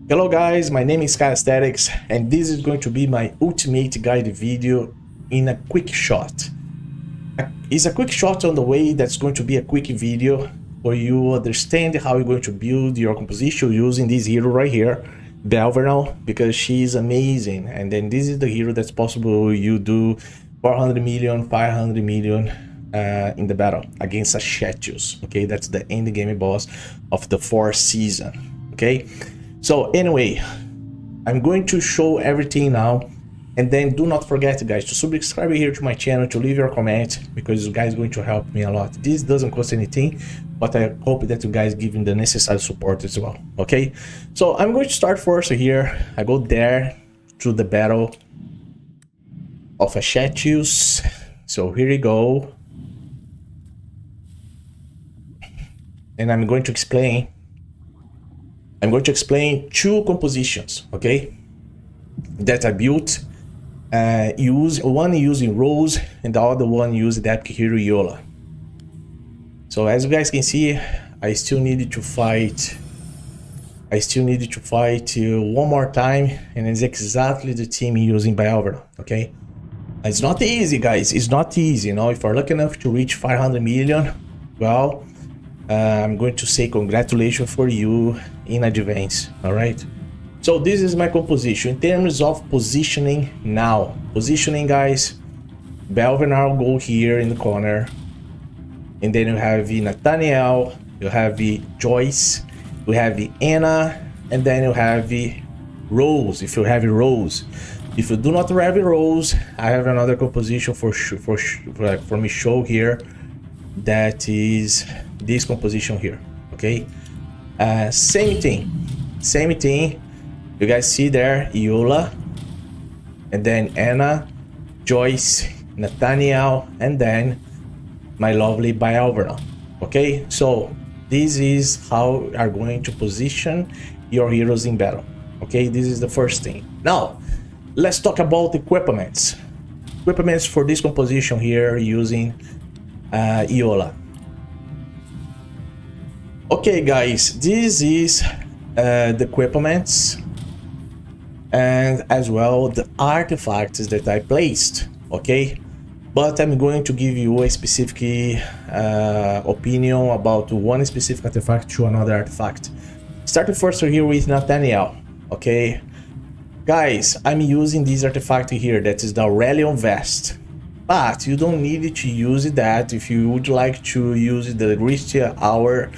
Hello guys, my name is Aschetius and this is going to be my ultimate guide video in a quick shot. It's a quick shot on the way that's going to be a quick video for you understand how you're going to build your composition using this hero right here, Baelvernal, because she's amazing. And then this is the hero that's possible you do 400 million, 500 million in the battle against Aschetius. Okay, that's the end game boss of the 4th season. Okay. So anyway, I'm going to show everything now, and then do not forget guys to subscribe here to my channel, to leave your comment, because you guys are going to help me a lot. This doesn't cost anything, but I hope that you guys give me the necessary support as well. Okay, so I'm going to start first here. I go there to the battle of Aschetius. So here we go, and I'm going to explain two compositions, okay, that I built. One using Rose and the other one using the epic hero Yola. So as you guys can see, I still needed to fight one more time, and it's exactly the team using Baelvernal. Okay, it's not easy guys, it's not easy, you know. If you're lucky enough to reach 500 million, well, I'm going to say congratulations for you in advance. All right, so this is my composition in terms of positioning. Now positioning guys, Baelvernal go here in the corner, and then you have Nathaniel, you have Joyce, you have Anna, and then you have Rose. If you have Rose, if you do not have Rose, I have another composition for me show here, that is this composition here. Okay, same thing. You guys see there Yola, and then Anna, Joyce, Nathaniel, and then my lovely Baelvernal. Okay, so this is how you are going to position your heroes in battle. Okay, this is the first thing. Now let's talk about equipments for this composition here using Yola. Okay guys, this is the equipments and as well the artifacts that I placed. Okay, but I'm going to give you a specific opinion about one specific artifact to another artifact. Starting first here with Nathaniel. Okay guys, I'm using this artifact here, that is the Aurelion Vest. But you don't need to use that. If you would like to use the Ristia Hour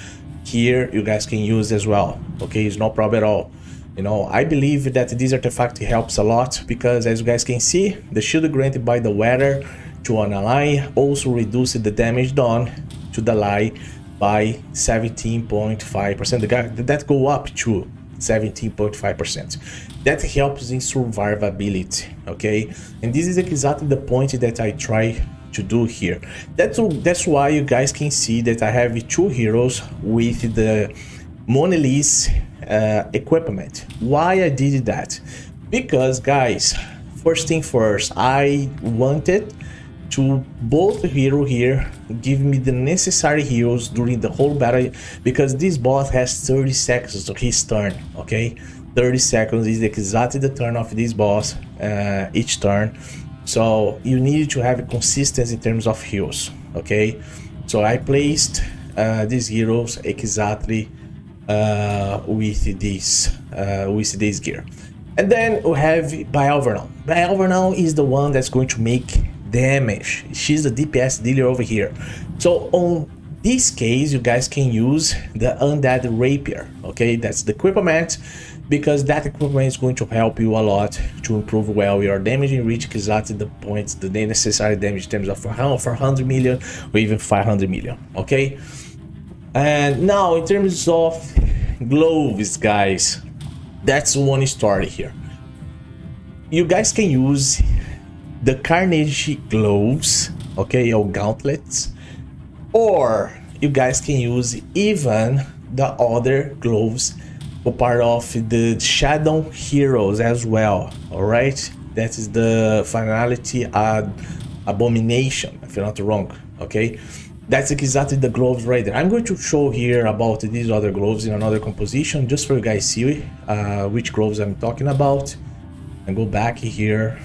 here, you guys can use as well. Okay, it's no problem at all. You know, I believe that this artifact helps a lot because, as you guys can see, the shield granted by the weather to an ally also reduces the damage done to the ally by 17.5%. That go up to 17.5%. that helps in survivability. Okay, and this is exactly the point that I try to do here. That's why you guys can see that I have two heroes with the Mona Lisa equipment. Why I did that? Because guys, first thing first, I wanted to both hero here give me the necessary heals during the whole battle, because this boss has 30 seconds to his turn. Okay, 30 seconds is exactly the turn of this boss each turn, so you need to have consistency in terms of heals. Okay, so I placed these heroes exactly with this gear. And then we have Baelvernal. Baelvernal is the one that's going to make damage. She's the DPS dealer over here. So on this case, you guys can use the Undead Rapier. Okay, that's the equipment, because that equipment is going to help you a lot to improve well your damage and reach exactly the points, the necessary damage in terms of 400 million or even 500 million. Okay, and now in terms of gloves, guys, that's one story here. You guys can use the Carnage gloves, okay, or gauntlets, or you guys can use even the other gloves for part of the Shadow Heroes as well. All right, that is the Finality Abomination, if you're not wrong. Okay, That's exactly the gloves right there. I'm going to show here about these other gloves in another composition, just for you guys see which gloves I'm talking about. And go back here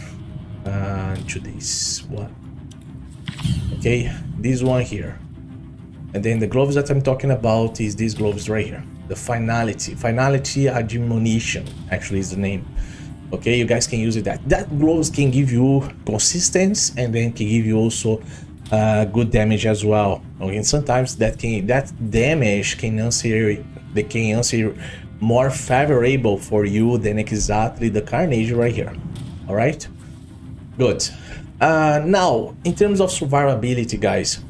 to this one. Okay, this one here. And then the gloves that I'm talking about is these gloves right here. The Finality Admonition actually is the name. Okay, you guys can use it. That gloves can give you consistency and then can give you also good damage as well. Okay, and sometimes that damage can answer more favorable for you than exactly the Carnage right here. All right, good. Now in terms of survivability, guys,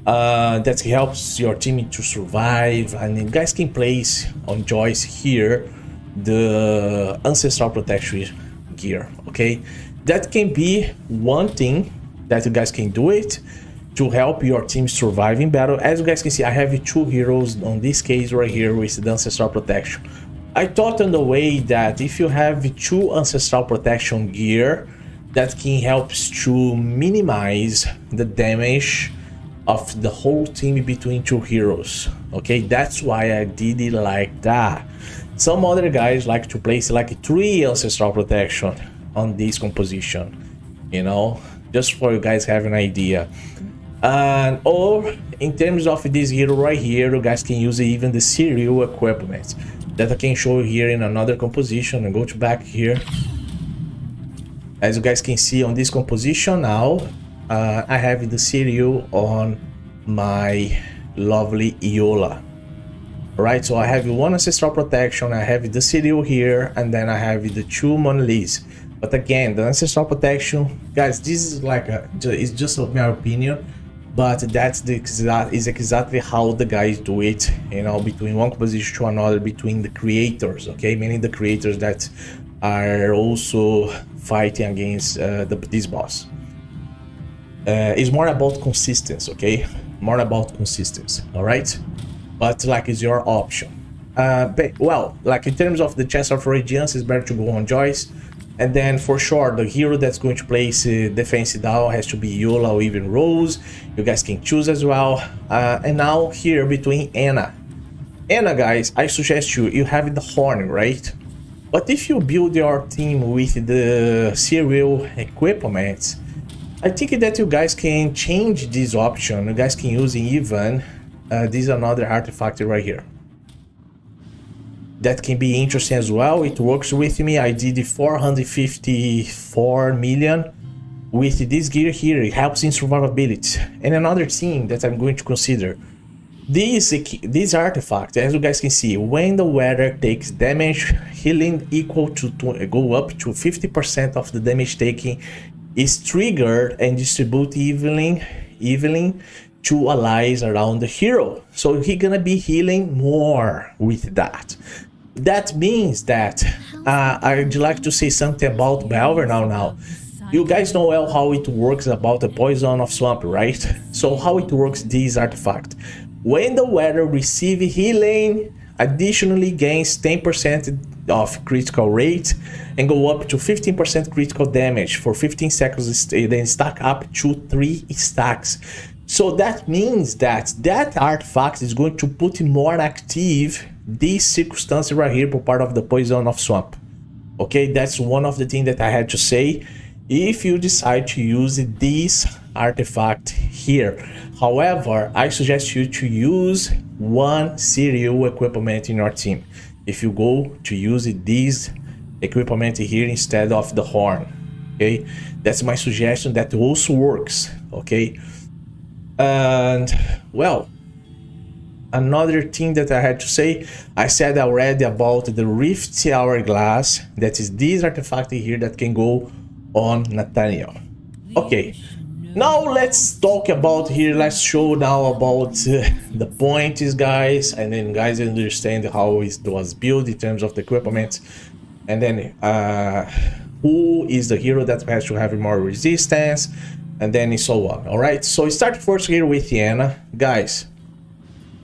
that helps your team to survive, and you guys can place on choice here the Ancestral Protection gear. Okay, that can be one thing that you guys can do it to help your team survive in battle. As you guys can see, I have two heroes on this case right here with the Ancestral Protection. I thought on the way that if you have two Ancestral Protection gear, that can help to minimize the damage of the whole team between two heroes. Okay, that's why I did it like that. Some other guys like to place like 3 Ancestral Protection on this composition, you know, just for you guys have an idea. Or in terms of this hero right here, you guys can use even the serial equipment that I can show you here in another composition. And go to back here. As you guys can see on this composition now, I have the serial on my lovely Iola. Alright, so I have 1 Ancestral Protection, I have the serial here, and then I have the 2 monoliths. But again, the Ancestral Protection, guys, this is like it's just my opinion, but that's exactly how the guys do it, you know, between one composition to another, between the creators, okay, meaning the creators that are also fighting against this boss. It's more about consistency, okay, more about consistency. All right, but like it's your option. But, well, like in terms of the chance of radiance, it's better to go on Joyce. And then for sure, the hero that's going to place defense down has to be Yola or even Rose. You guys can choose as well. And now here between Anna, guys, I suggest you have the Horn, right? But if you build your team with the serial equipment, I think that you guys can change this option. You guys can use even this is another artifact right here. That can be interesting as well. It works with me. I did 454 million with this gear here. It helps in survivability. And another thing that I'm going to consider, this artifact, as you guys can see, when the weather takes damage, healing equal to go up to 50% of the damage taken is triggered and distribute evenly to allies around the hero. So he's gonna be healing more with that. That means that I'd like to say something about Baelvernal now. You guys know well how it works about the poison of swamp, right? So how it works, this artifact. When the wearer receives healing, additionally gains 10% of critical rate and go up to 15% critical damage for 15 seconds, then stack up to 3 stacks. So that means that artifact is going to put more active this circumstance right here for part of the poison of swamp. Okay, that's one of the things that I had to say. If you decide to use this artifact here, however, I suggest you to use 1 serial equipment in your team. If you go to use this equipment here instead of the horn, okay, that's my suggestion. That also works, okay. And well, another thing that I had to say, I said already about the Rift Hourglass. That is this artifact here that can go on Nathaniel. Okay, now let's talk about here. Let's show now about the points, guys, and then guys understand how it was built in terms of the equipment, and then who is the hero that has to have more resistance, and then so on. All right, so start first here with Anna, guys.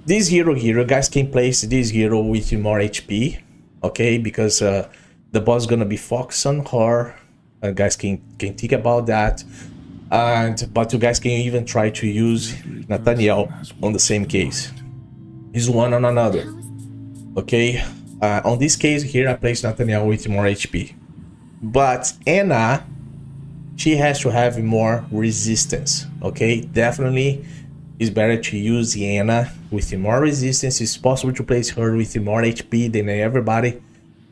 This hero here, you guys can place this hero with more HP, okay, because the boss is gonna be focused on her. Guys can think about that. But you guys can even try to use Nathaniel on the same case. Is one on another. Okay, on this case here, I place Nathaniel with more HP, but Anna, she has to have more resistance. Okay, definitely it's better to use Anna with more resistance. It's possible to place her with more HP than everybody.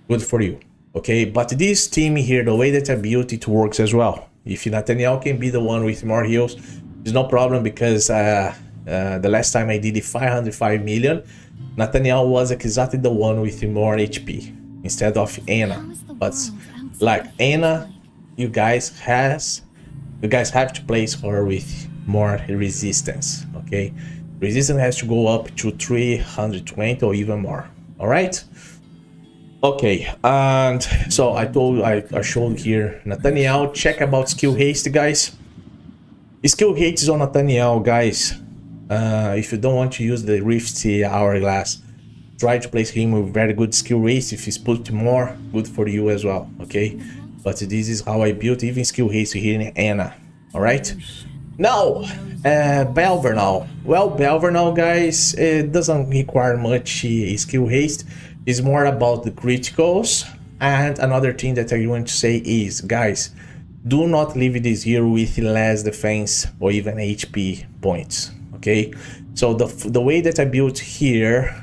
Good for you. Okay, but this team here, the way that I built it works as well. If Nathaniel can be the one with more heals, there's no problem, because the last time I did it 505 million, Nathaniel was exactly the one with more HP instead of Anna. But like Anna, you guys have to place her with more resistance. Okay, resistance has to go up to 320 or even more. All right. Okay, and so I showed here Nathaniel. Check about skill haste, guys. Skill haste is on Nathaniel, guys. If you don't want to use the Rift Hourglass, try to place him with very good skill haste. If he's put more, good for you as well. Okay, but this is how I built even skill haste here in Anna. All right. Now, Baelvernal. Well, Baelvernal, guys, it doesn't require much skill haste. It's more about the criticals. And another thing that I want to say is, guys, do not leave this hero with less defense or even HP points. Okay, so the way that I built here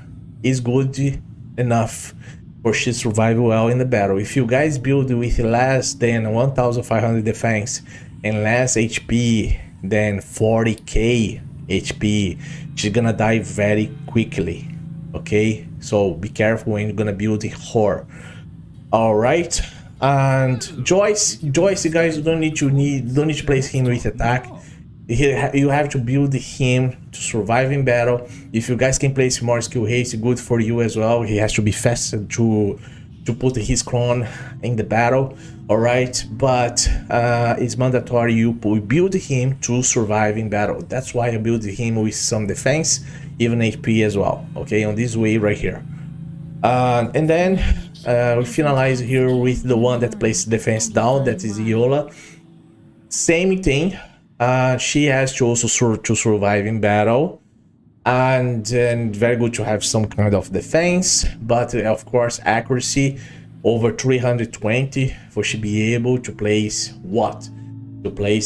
is good enough for she to survive well in the battle. If you guys build with less than 1500 defense and less HP than 40k HP, she's gonna die very quickly. Okay, so be careful when you're gonna build her. All right, and Joyce, you guys don't need to place him with attack. You have to build him to survive in battle. If you guys can place more skill haste, good for you as well. He has to be fast to put his clone in the battle. All right, but it's mandatory you build him to survive in battle. That's why I build him with some defense, even HP as well. Okay, on this way right here. And then we finalize here with the one that places defense down, that is Iola. Same thing. She has to also survive in battle, and very good to have some kind of defense, but of course accuracy over 320 for she be able to place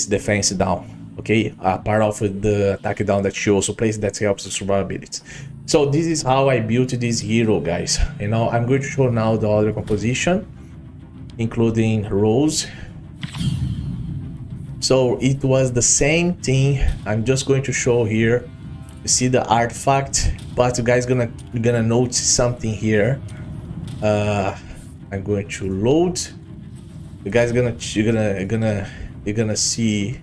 defense down. Okay, part of the attack down that she also plays, that helps the survivability. So this is how I built this hero, guys. You know, I'm going to show now the other composition, including roles. So it was the same thing. I'm just going to show here. You see the artifact, but you guys gonna notice something here. I'm going to load. You guys you're gonna see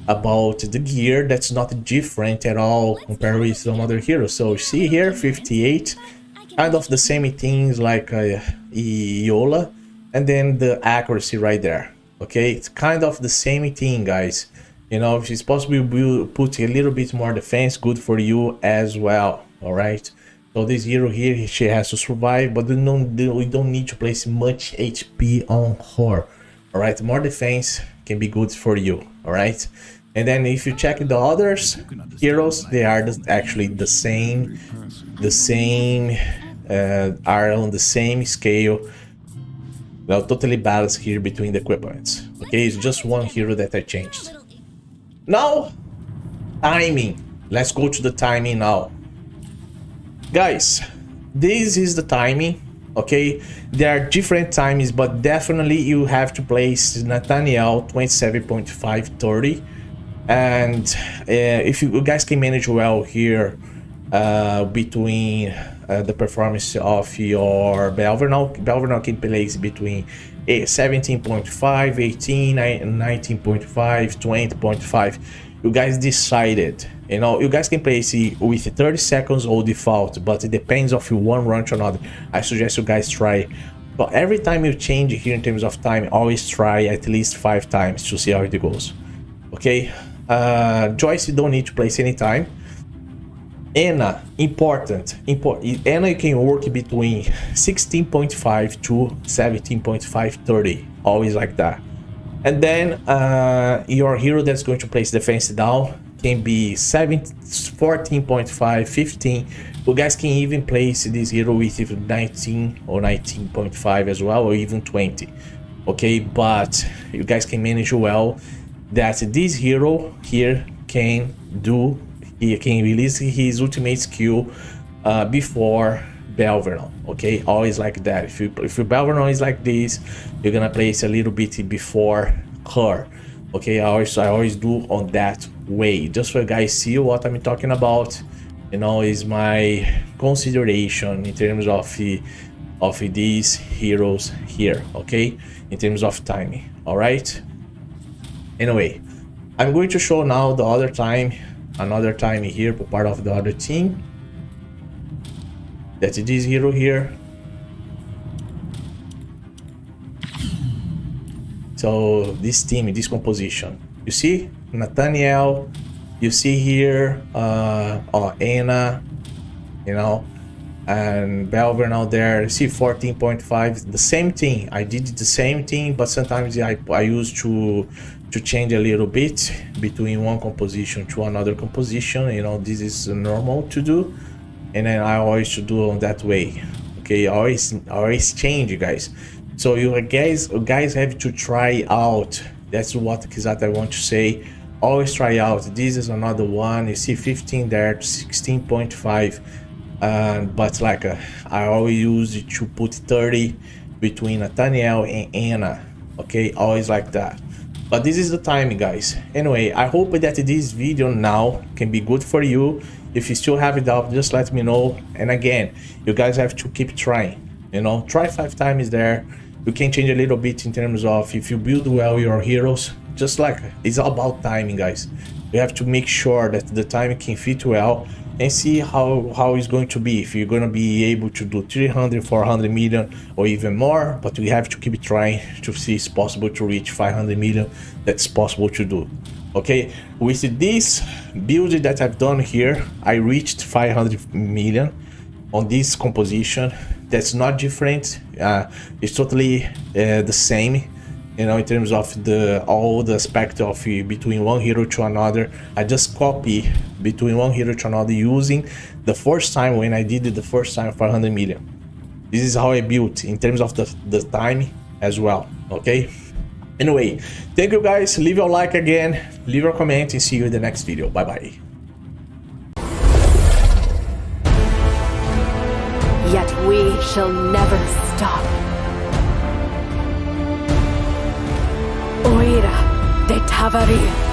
about the gear that's not different at all compared with some other heroes. So see here, 58, kind of the same things like Iola, and then the accuracy right there. Okay, it's kind of the same thing, guys. You know, if it's possible, we'll put a little bit more defense, good for you as well. All right, so this hero here, she has to survive, but we don't need to place much HP on her. All right, more defense can be good for you. All right, and then if you check the others heroes, they are actually the same, are on the same scale. Well, totally balanced here between the equipments. Okay, it's just one hero that I changed. Now, timing. Let's go to the timing now. Guys, this is the timing. Okay, there are different timings, but definitely you have to place Nathaniel 27.530. And if you guys can manage well here between the performance of your Baelvernal can place between 17.5, 18, 19.5, 20.5. You guys decided. You know, you guys can place it with 30 seconds or default, but it depends of one run to another. I suggest you guys try. But every time you change here in terms of time, always try at least 5 times to see how it goes. Okay, Joyce, you don't need to place any time. Anna, important. Anna, you can work between 16.5 to 17.530, always like that. And then your hero that's going to place defense down can be 14.5, 15. You guys can even place this hero with 19 or 19.5 as well, or even 20. Okay, but you guys can manage well that this hero here can do, he can release his ultimate skill before Baelvernal. Okay, always like that. If your Baelvernal is like this, you're gonna place a little bit before her. Okay, I always do on that way, just so you guys see what I'm talking about. You know, is my consideration in terms of these heroes here. Okay, in terms of timing. All right. Anyway, I'm going to show now the other time, another time here for part of the other team. That's this hero here. So this team, this composition, you see Nathaniel, you see here Anna, you know, and Baelvernal there. You see 14.5, the same thing. I did the same thing, but sometimes I used to change a little bit between one composition to another composition. You know, this is normal to do, and then I always should do on that way. Okay, always change, guys. So you guys have to try out. That's what exactly I want to say. Always try out. This is another one. You see 15 there, 16.5. But like I always use to put 30 between Nathaniel and Anna. Okay, always like that. But this is the timing, guys. Anyway, I hope that this video now can be good for you. If you still have a doubt, just let me know. And again, you guys have to keep trying. You know, try 5 times there. You can change a little bit in terms of if you build well your heroes. Just like it's all about timing, guys. You have to make sure that the timing can fit well and see how it's going to be. If you're going to be able to do 300, 400 million or even more, but we have to keep trying to see it's possible to reach 500 million. That's possible to do. Okay, with this build that I've done here, I reached 500 million on this composition. That's not different. It's totally the same, you know, in terms of all the aspect of between one hero to another. I just copy between one hero to another using the first time when I did it the first time 500 million. This is how I built in terms of the time as well. Okay, anyway, thank you guys. Leave your like again, leave your comment, and see you in the next video. Bye bye. Yet we shall never stop. Oira de Tavaria.